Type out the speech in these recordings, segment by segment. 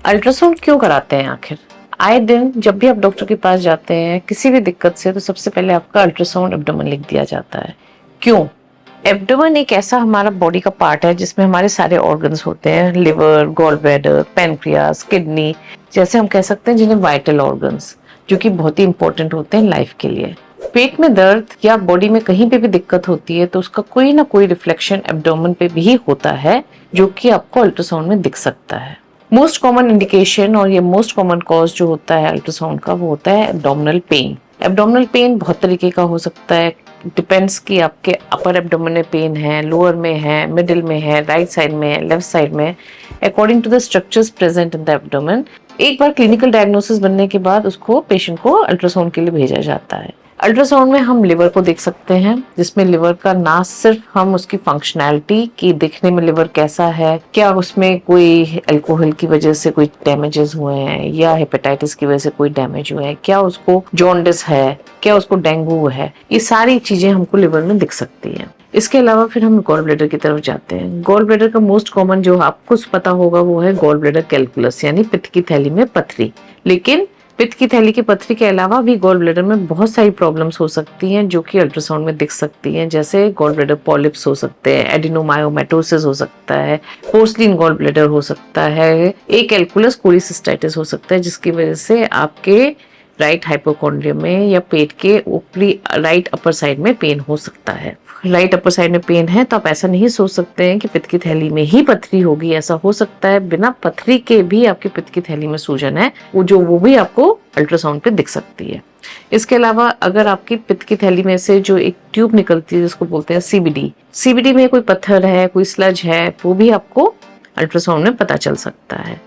Ultrasound क्यों कराते हैं आखिर? आए दिन जब भी आप डॉक्टर के पास जाते हैं किसी भी दिक्कत से, तो सबसे पहले आपका अल्ट्रासाउंड एब्डोमेन लिख दिया जाता है। क्यों? एब्डोमेन एक ऐसा हमारा बॉडी का पार्ट है जिसमें हमारे सारे ऑर्गन्स होते हैं, liver, gall bladder, pancreas, kidney, जैसे हम कह सकते हैं जिन्हें वाइटल ऑर्गन्स, जो कि बहुत ही इंपॉर्टेंट होते हैं लाइफ के लिए। पेट में दर्द या बॉडी में कहीं पे भी दिक्कत होती है तो उसका कोई ना कोई रिफ्लेक्शन एब्डोमेन पे भी होता है, जो कि आपको अल्ट्रासाउंड में दिख सकता है। मोस्ट कॉमन इंडिकेशन और ये मोस्ट कॉमन कॉज जो होता है अल्ट्रासाउंड का, वो होता है एब्डोमिनल पेन। एब्डोमिनल पेन बहुत तरीके का हो सकता है, डिपेंड्स कि आपके अपर एब्डोमेन में पेन है, लोअर में है, मिडिल में है, राइट साइड में है, लेफ्ट साइड में, according to the structures present in the abdomen. एक बार क्लिनिकल डायग्नोसिस बनने के बाद उसको पेशेंट को अल्ट्रासाउंड के लिए भेजा जाता है। अल्ट्रासाउंड में हम लिवर को देख सकते हैं, जिसमें लिवर का ना सिर्फ हम उसकी फंक्शनैलिटी की दिखने में लिवर कैसा है, क्या उसमें कोई अल्कोहल की वजह से कोई डैमेजेस हुए हैं या हेपेटाइटिस की वजह से कोई डैमेज हुए हैं, क्या उसको जॉन्डिस है, क्या उसको डेंगू है, ये सारी चीजें हमको लिवर में दिख सकती हैं। इसके अलावा फिर हम गॉल ब्लैडर की तरफ जाते हैं। गॉल ब्लैडर का मोस्ट कॉमन जो आपको पता होगा वो है गॉल ब्लैडर कैलकुलस, यानी पित्त की थैली में पथरी। लेकिन पित्त की थैली की पथरी के अलावा भी गॉल ब्लैडर में बहुत सारी प्रॉब्लम्स हो सकती हैं जो कि अल्ट्रासाउंड में दिख सकती हैं, जैसे गॉल ब्लैडर पॉलिप्स हो सकते हैं, एडिनोमायोमेटोसिस हो सकता है, पोर्सलिन गॉल ब्लैडर हो सकता है, एक कैलकुलस कोलिसिस्टाइटिस हो सकता है, जिसकी वजह से आपके राइट हाइपोकॉन्ड्रियम में या पेट के ऊपरी राइट अपर साइड में पेन हो सकता है। राइट अपर साइड में पेन है तो आप ऐसा नहीं सोच सकते हैं कि पित्त की थैली में ही पथरी होगी। ऐसा हो सकता है बिना पथरी के भी आपकी पित्त की थैली में सूजन है, वो भी आपको अल्ट्रासाउंड पे दिख सकती है। इसके अलावा अगर आपकी पित्त की थैली में से जो एक ट्यूब निकलती है जिसको बोलते हैं सीबीडी में कोई पत्थर है, कोई स्लज है, वो भी आपको अल्ट्रासाउंड में पता चल सकता है।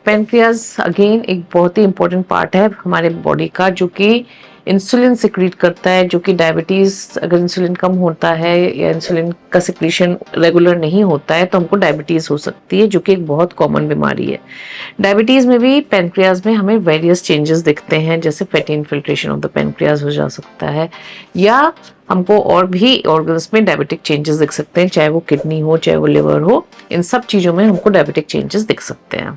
पैनक्रियाज अगेन एक बहुत ही इंपॉर्टेंट पार्ट है हमारे बॉडी का, जो कि इंसुलिन सिक्रीट करता है, जो कि डायबिटीज, अगर इंसुलिन कम होता है या इंसुलिन का सिक्रीशन रेगुलर नहीं होता है तो हमको डायबिटीज हो सकती है, जो कि एक बहुत कॉमन बीमारी है। डायबिटीज में भी पैनक्रियाज में हमें वेरियस चेंजेस दिखते हैं, जैसे fatty infiltration of the pancreas हो जा सकता है, या हमको और भी ऑर्गन्स में डायबिटिक चेंजेस दिख सकते हैं, चाहे वो किडनी हो, चाहे वो लिवर हो। इन सब चीजों में हमको डायबिटिक चेंजेस दिख सकते हैं।